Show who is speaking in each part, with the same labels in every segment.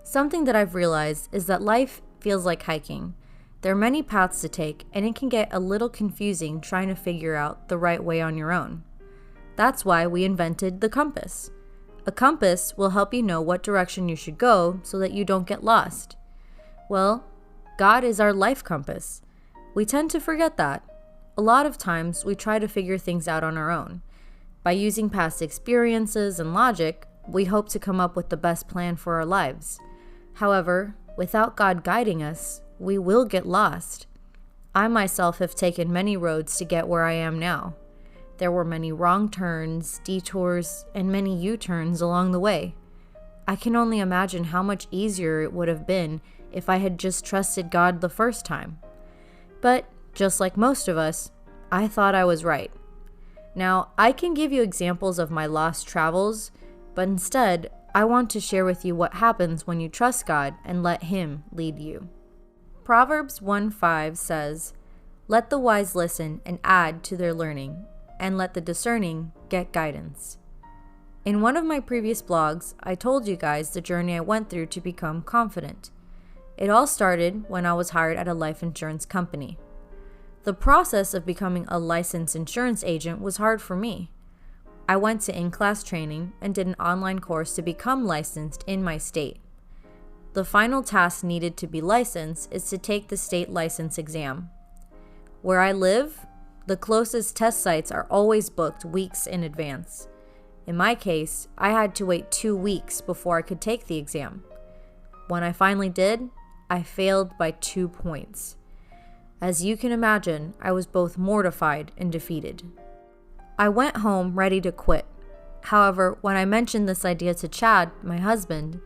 Speaker 1: Something that I've realized is that life feels like hiking. There are many paths to take, and it can get a little confusing trying to figure out the right way on your own. That's why we invented the compass. A compass will help you know what direction you should go so that you don't get lost. Well, God is our life compass. We tend to forget that. A lot of times we try to figure things out on our own. By using past experiences and logic, we hope to come up with the best plan for our lives. However, without God guiding us, we will get lost. I myself have taken many roads to get where I am now. There were many wrong turns, detours, and many U-turns along the way. I can only imagine how much easier it would have been if I had just trusted God the first time. But, just like most of us, I thought I was right. Now, I can give you examples of my lost travels, but instead, I want to share with you what happens when you trust God and let Him lead you. Proverbs 1:5 says, "Let the wise listen and add to their learning, and let the discerning get guidance." In one of my previous blogs, I told you guys the journey I went through to become confident. It all started when I was hired at a life insurance company. The process of becoming a licensed insurance agent was hard for me. I went to in-class training and did an online course to become licensed in my state. The final task needed to be licensed is to take the state license exam. Where I live, the closest test sites are always booked weeks in advance. In my case, I had to wait 2 weeks before I could take the exam. When I finally did, I failed by 2 points. As you can imagine, I was both mortified and defeated. I went home ready to quit. However, when I mentioned this idea to Chad, my husband,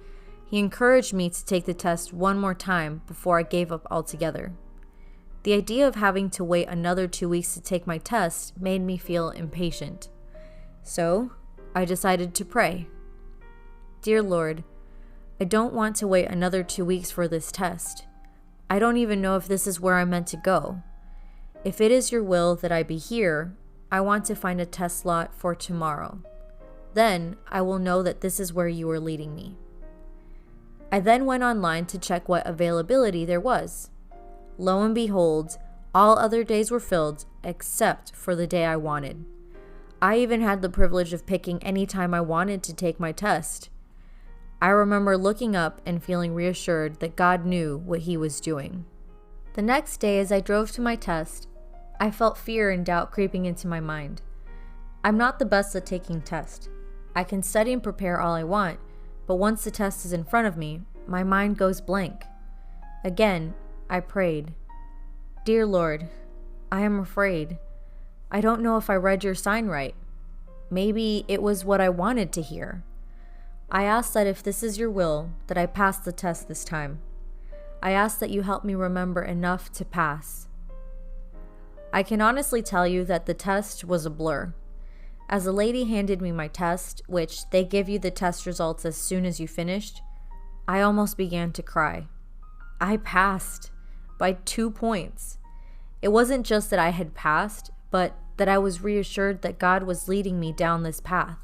Speaker 1: he encouraged me to take the test one more time before I gave up altogether. The idea of having to wait another 2 weeks to take my test made me feel impatient. So, I decided to pray. Dear Lord, I don't want to wait another 2 weeks for this test. I don't even know if this is where I'm meant to go. If it is your will that I be here, I want to find a test slot for tomorrow. Then I will know that this is where you are leading me. I then went online to check what availability there was. Lo and behold, all other days were filled except for the day I wanted. I even had the privilege of picking any time I wanted to take my test. I remember looking up and feeling reassured that God knew what He was doing. The next day as I drove to my test, I felt fear and doubt creeping into my mind. I'm not the best at taking tests. I can study and prepare all I want, but once the test is in front of me, my mind goes blank. Again, I prayed. Dear Lord, I am afraid. I don't know if I read your sign right. Maybe it was what I wanted to hear. I ask that if this is your will, that I pass the test this time. I ask that you help me remember enough to pass. I can honestly tell you that the test was a blur. As the lady handed me my test, which they give you the test results as soon as you finished, I almost began to cry. I passed by 2 points. It wasn't just that I had passed, but that I was reassured that God was leading me down this path.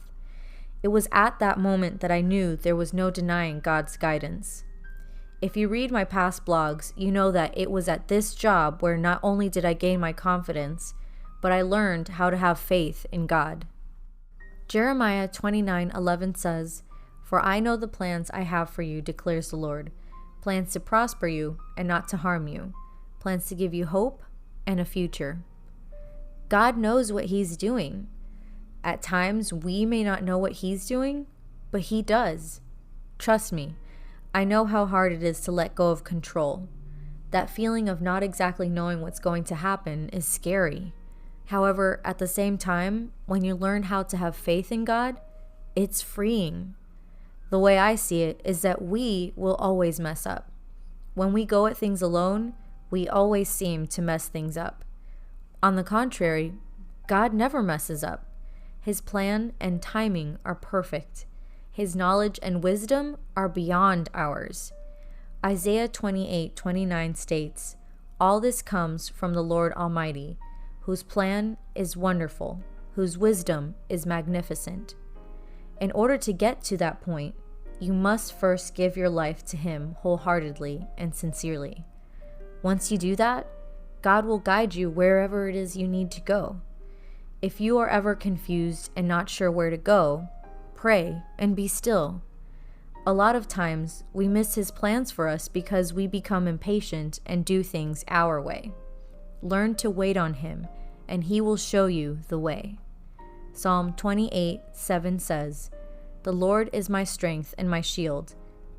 Speaker 1: It was at that moment that I knew there was no denying God's guidance. If you read my past blogs, you know that it was at this job where not only did I gain my confidence, but I learned how to have faith in God. Jeremiah 29:11 says, "For I know the plans I have for you, declares the Lord, plans to prosper you and not to harm you, plans to give you hope and a future." God knows what He's doing. At times, we may not know what He's doing, but He does. Trust me, I know how hard it is to let go of control. That feeling of not exactly knowing what's going to happen is scary. However, at the same time, when you learn how to have faith in God, it's freeing. The way I see it is that we will always mess up. When we go at things alone, we always seem to mess things up. On the contrary, God never messes up. His plan and timing are perfect. His knowledge and wisdom are beyond ours. Isaiah 28:29 states, "All this comes from the Lord Almighty, whose plan is wonderful, whose wisdom is magnificent." In order to get to that point, you must first give your life to Him wholeheartedly and sincerely. Once you do that, God will guide you wherever it is you need to go. If you are ever confused and not sure where to go, pray and be still. A lot of times, we miss His plans for us because we become impatient and do things our way. Learn to wait on Him, and He will show you the way. Psalm 28:7 says, "The Lord is my strength and my shield.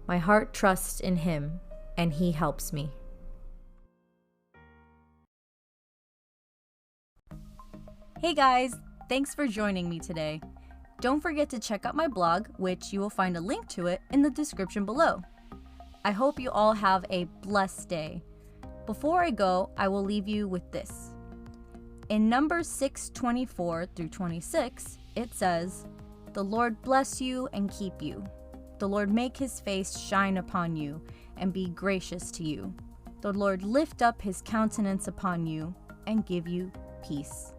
Speaker 1: My heart trusts in Him, and He helps me." Hey guys, thanks for joining me today. Don't forget to check out my blog, which you will find a link to it in the description below. I hope you all have a blessed day. Before I go, I will leave you with this. In Numbers 6:24-26, it says, "The Lord bless you and keep you. The Lord make His face shine upon you and be gracious to you. The Lord lift up His countenance upon you and give you peace."